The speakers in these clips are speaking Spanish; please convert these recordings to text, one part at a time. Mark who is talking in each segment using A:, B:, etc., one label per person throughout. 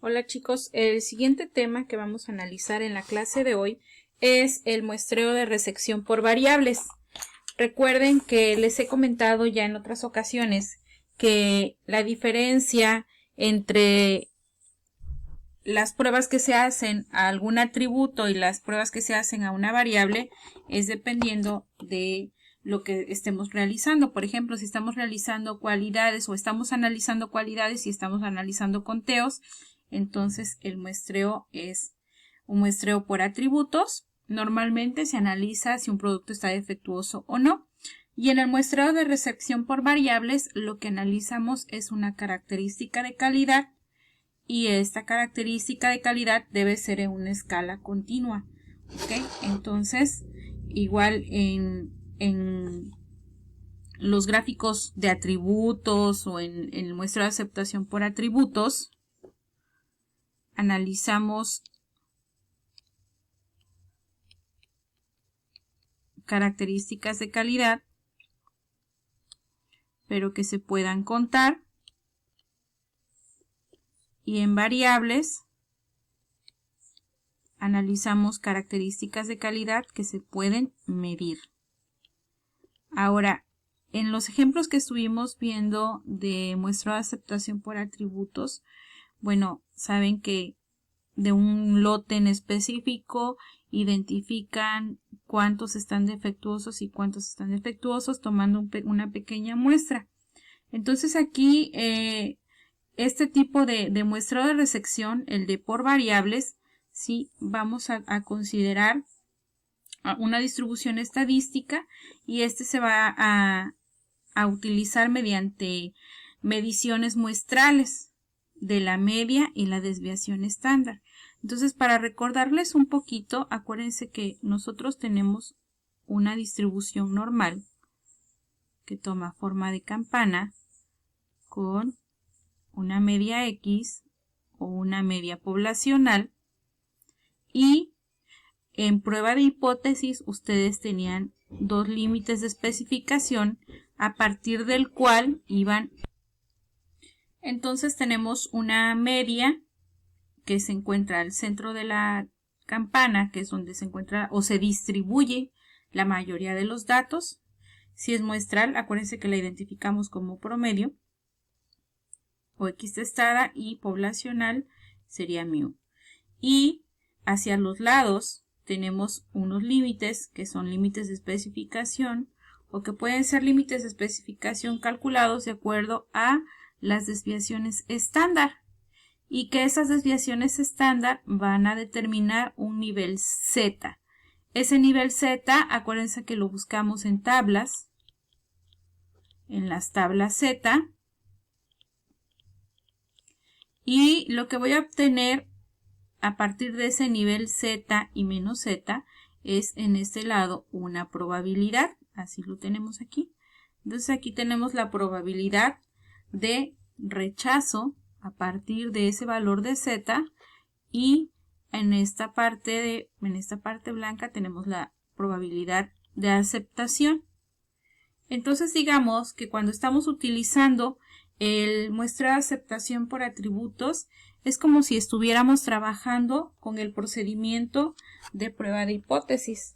A: Hola chicos, el siguiente tema que vamos a analizar en la clase de hoy es el muestreo de resección por variables. Recuerden que les he comentado ya en otras ocasiones que la diferencia entre las pruebas que se hacen a algún atributo y las pruebas que se hacen a una variable es dependiendo de lo que estemos realizando. Por ejemplo, si estamos realizando cualidades o estamos analizando cualidades y estamos analizando conteos, entonces el muestreo es un muestreo por atributos. Normalmente se analiza si un producto está defectuoso o no. Y en el muestreo de resección por variables lo que analizamos es una característica de calidad y esta característica de calidad debe ser en una escala continua. ¿Okay? Entonces, igual en los gráficos de atributos o en el muestreo de aceptación por atributos, analizamos características de calidad, pero que se puedan contar, y en variables analizamos características de calidad que se pueden medir. Ahora, en los ejemplos que estuvimos viendo de muestreo de aceptación por atributos, bueno, saben que de un lote en específico identifican cuántos están defectuosos y cuántos están defectuosos tomando una pequeña muestra. Entonces aquí este tipo de muestreo de resección, el de por variables, sí vamos a considerar una distribución estadística y este se va a utilizar mediante mediciones muestrales de la media y la desviación estándar. Entonces, para recordarles un poquito, acuérdense que nosotros tenemos una distribución normal que toma forma de campana con una media X o una media poblacional, y en prueba de hipótesis ustedes tenían dos límites de especificación a partir del cual iban. Entonces tenemos una media que se encuentra al centro de la campana, que es donde se encuentra o se distribuye la mayoría de los datos. Si es muestral, acuérdense que la identificamos como promedio o X testada, y poblacional sería mu. Y hacia los lados tenemos unos límites que son límites de especificación o que pueden ser límites de especificación calculados de acuerdo a las desviaciones estándar, y que esas desviaciones estándar van a determinar un nivel Z. Ese nivel Z, acuérdense que lo buscamos en tablas, en las tablas Z, y lo que voy a obtener a partir de ese nivel Z y menos Z es en este lado una probabilidad, así lo tenemos aquí. Entonces aquí tenemos la probabilidad de rechazo a partir de ese valor de Z, y en esta parte blanca tenemos la probabilidad de aceptación. Entonces digamos que cuando estamos utilizando el muestreo de aceptación por atributos es como si estuviéramos trabajando con el procedimiento de prueba de hipótesis.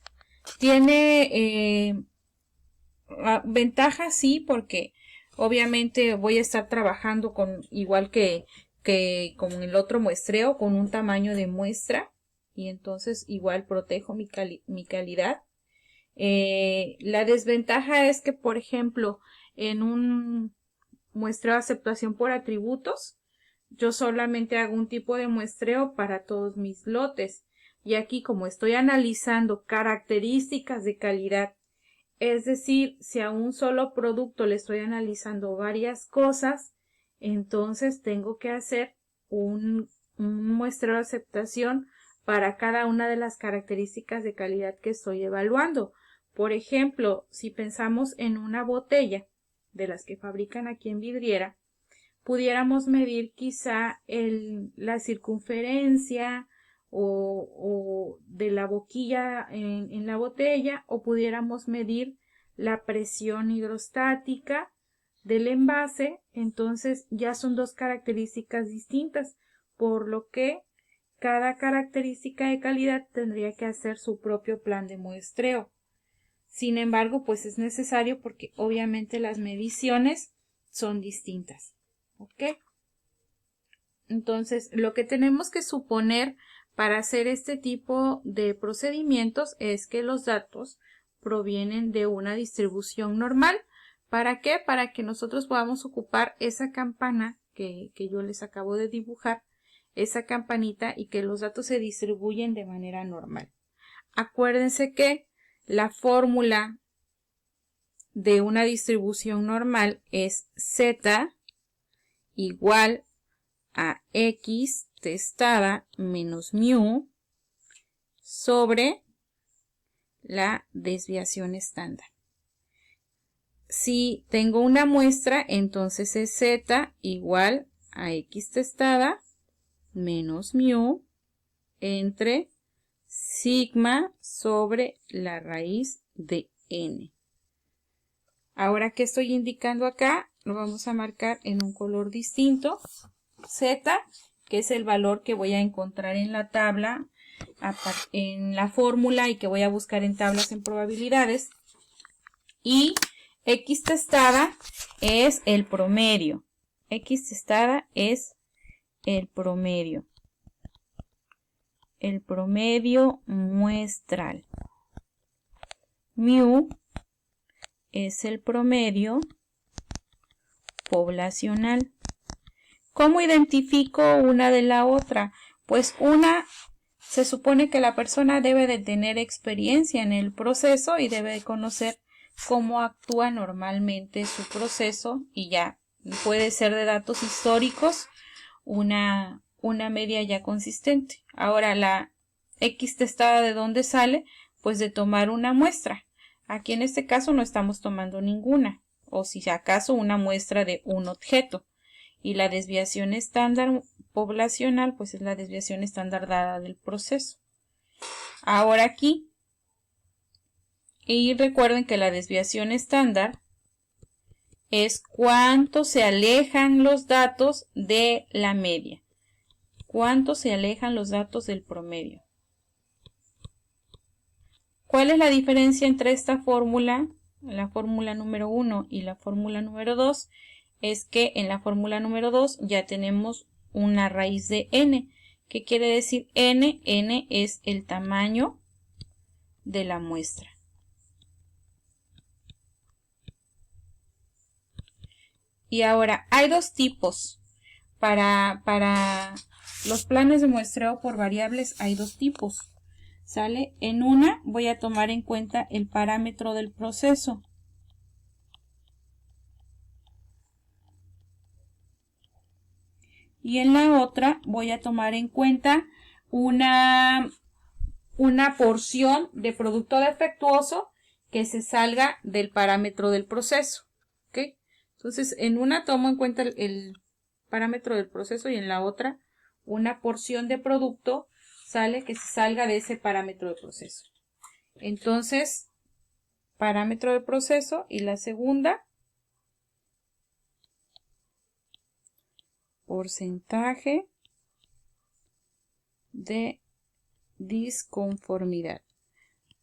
A: Tiene ventajas, sí, porque obviamente voy a estar trabajando con igual que con el otro muestreo, con un tamaño de muestra, y entonces igual protejo mi calidad. La desventaja es que, por ejemplo, en un muestreo de aceptación por atributos, yo solamente hago un tipo de muestreo para todos mis lotes, y aquí, como estoy analizando características de calidad, es decir, si a un solo producto le estoy analizando varias cosas, entonces tengo que hacer un muestreo de aceptación para cada una de las características de calidad que estoy evaluando. Por ejemplo, si pensamos en una botella de las que fabrican aquí en Vidriera, pudiéramos medir quizá la circunferencia o de la boquilla en la botella, o pudiéramos medir la presión hidrostática del envase. Entonces ya son dos características distintas. por lo que cada característica de calidad tendría que hacer su propio plan de muestreo. Sin embargo, pues es necesario porque obviamente las mediciones son distintas. ¿Ok? Entonces, lo que tenemos que suponer para hacer este tipo de procedimientos es que los datos provienen de una distribución normal. ¿Para qué? Para que nosotros podamos ocupar esa campana que yo les acabo de dibujar, esa campanita, y que los datos se distribuyen de manera normal. Acuérdense que la fórmula de una distribución normal es z igual a x testada menos mu sobre la desviación estándar. Si tengo una muestra, entonces es z igual a x testada menos mu entre sigma sobre la raíz de n. Ahora, ¿qué estoy indicando acá? Lo vamos a marcar en un color distinto. Z, que es el valor que voy a encontrar en la tabla, en la fórmula, y que voy a buscar en tablas en probabilidades. Y x testada es el promedio. X testada es el promedio. El promedio muestral. Mu es el promedio poblacional. ¿Cómo identifico una de la otra? Pues una, se supone que la persona debe de tener experiencia en el proceso y debe de conocer cómo actúa normalmente su proceso, y ya puede ser de datos históricos una media ya consistente. Ahora, la X testada, ¿de dónde sale? Pues de tomar una muestra. Aquí en este caso no estamos tomando ninguna, o si acaso una muestra de un objeto. Y la desviación estándar poblacional, pues es la desviación estándar dada del proceso. Ahora aquí, y recuerden que la desviación estándar es cuánto se alejan los datos de la media. Cuánto se alejan los datos del promedio. ¿Cuál es la diferencia entre esta fórmula, la fórmula número 1 y la fórmula número 2? Es que en la fórmula número 2 ya tenemos una raíz de n. ¿Qué quiere decir n? N es el tamaño de la muestra. Y ahora, hay dos tipos. Para los planes de muestreo por variables hay dos tipos. ¿Sale? En una voy a tomar en cuenta el parámetro del proceso. Y en la otra voy a tomar en cuenta una porción de producto defectuoso que se salga del parámetro del proceso. ¿Ok? Entonces, en una tomo en cuenta el parámetro del proceso y en la otra una porción de producto que se salga de ese parámetro de proceso. Entonces, parámetro de proceso, y la segunda, porcentaje de disconformidad.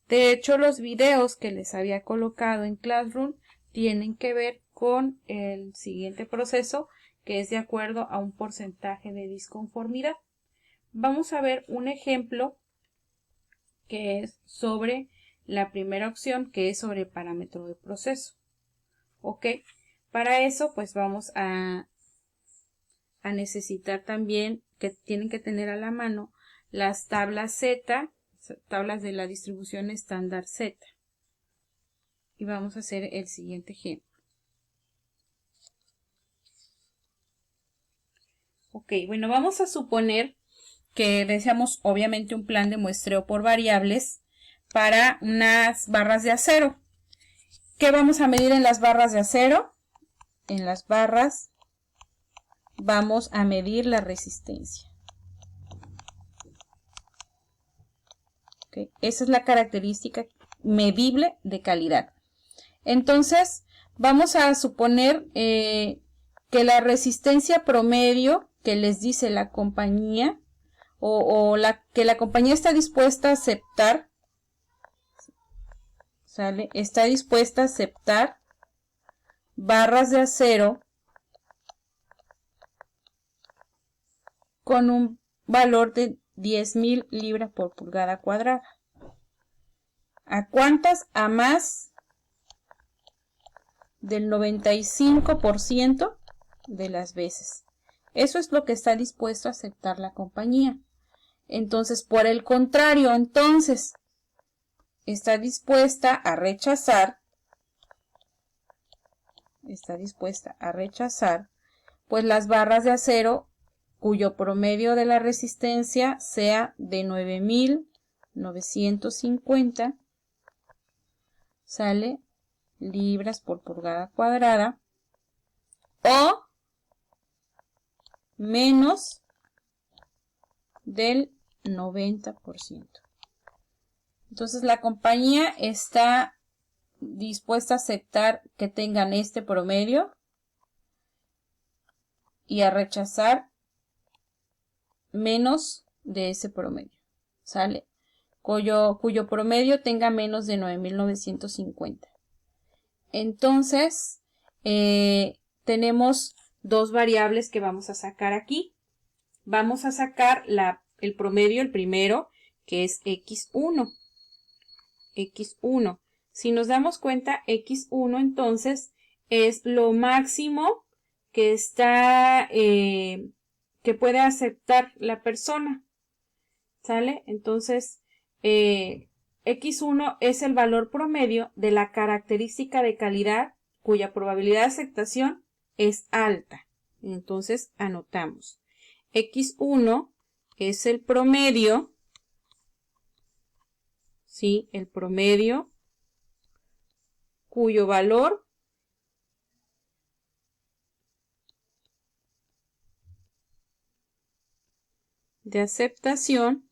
A: De hecho, los videos que les había colocado en Classroom tienen que ver con el siguiente proceso, que es de acuerdo a un porcentaje de disconformidad. Vamos a ver un ejemplo que es sobre la primera opción, que es sobre parámetro de proceso. ¿Ok? Para eso, pues vamos a necesitar también que tienen que tener a la mano las tablas Z, tablas de la distribución estándar Z. Y vamos a hacer el siguiente ejemplo. Ok, bueno, vamos a suponer que deseamos obviamente un plan de muestreo por variables para unas barras de acero. ¿Qué vamos a medir en las barras de acero? En las barras vamos a medir la resistencia. ¿Okay? Esa es la característica medible de calidad. Entonces, vamos a suponer que la resistencia promedio que les dice la compañía que la compañía está dispuesta a aceptar, ¿sale? Está dispuesta a aceptar barras de acero con un valor de 10.000 libras por pulgada cuadrada. ¿A cuántas? A más del 95% de las veces. Eso es lo que está dispuesto a aceptar la compañía. Entonces, por el contrario, entonces, está dispuesta a rechazar, pues las barras de acero cuyo promedio de la resistencia sea de 9.950, ¿sale? Libras por pulgada cuadrada, o menos del 90%. Entonces la compañía está dispuesta a aceptar que tengan este promedio y a rechazar menos de ese promedio, ¿sale? Cuyo promedio tenga menos de 9.950. Entonces, tenemos dos variables que vamos a sacar aquí. Vamos a sacar el promedio, el primero, que es X1. X1. Si nos damos cuenta, X1 entonces es lo máximo que está, que puede aceptar la persona, ¿sale? Entonces, X1 es el valor promedio de la característica de calidad cuya probabilidad de aceptación es alta. Entonces, anotamos. X1 es el promedio, ¿sí? El promedio cuyo valor de aceptación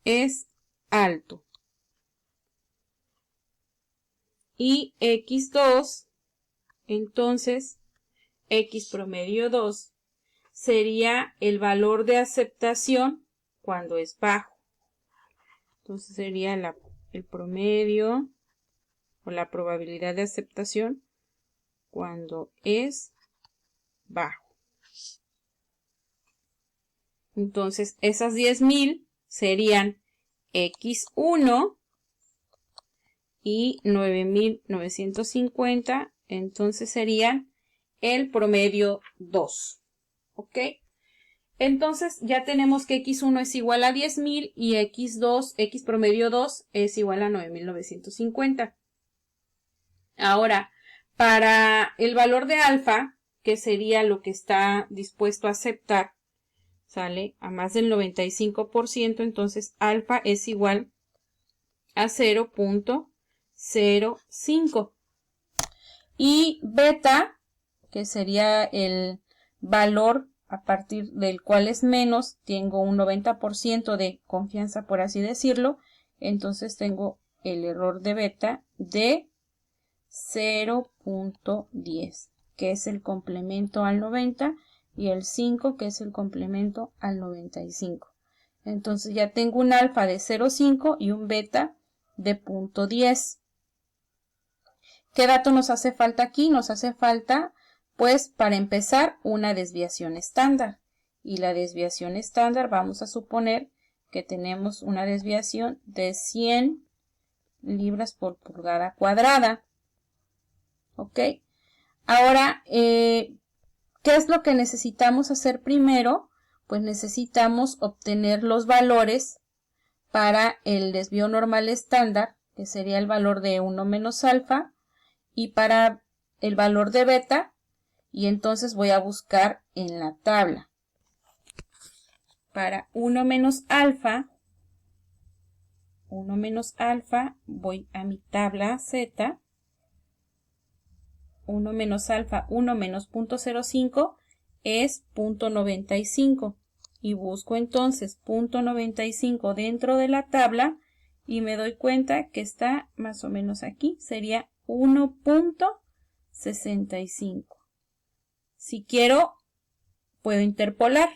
A: es alto. Y X2, entonces, X promedio 2 sería el valor de aceptación cuando es bajo. Entonces sería el promedio o la probabilidad de aceptación cuando es bajo. Entonces esas 10.000 serían X1 y 9.950, entonces serían el promedio 2. ¿Ok? Entonces ya tenemos que X1 es igual a 10.000 y X2, X promedio 2 es igual a 9.950. Ahora, para el valor de alfa, que sería lo que está dispuesto a aceptar, ¿sale? A más del 95%, entonces alfa es igual a 0.05. Y beta, que sería el valor a partir del cual es menos, tengo un 90% de confianza, por así decirlo, entonces tengo el error de beta de 0.10, que es el complemento al 90, y el 5, que es el complemento al 95. Entonces ya tengo un alfa de 0.5 y un beta de 0.10. ¿Qué dato nos hace falta aquí? Nos hace falta, pues, para empezar, una desviación estándar. Y la desviación estándar, vamos a suponer que tenemos una desviación de 100 libras por pulgada cuadrada. ¿Ok? Ahora, ¿qué es lo que necesitamos hacer primero? Pues necesitamos obtener los valores para el desvío normal estándar, que sería el valor de 1 menos alfa, y para el valor de beta, y entonces voy a buscar en la tabla. Para 1 menos alfa, voy a mi tabla Z. 1 menos alfa, 1 menos 0.05 es 0.95. Y busco entonces 0.95 dentro de la tabla y me doy cuenta que está más o menos aquí. Sería 1.65. Si quiero puedo interpolar.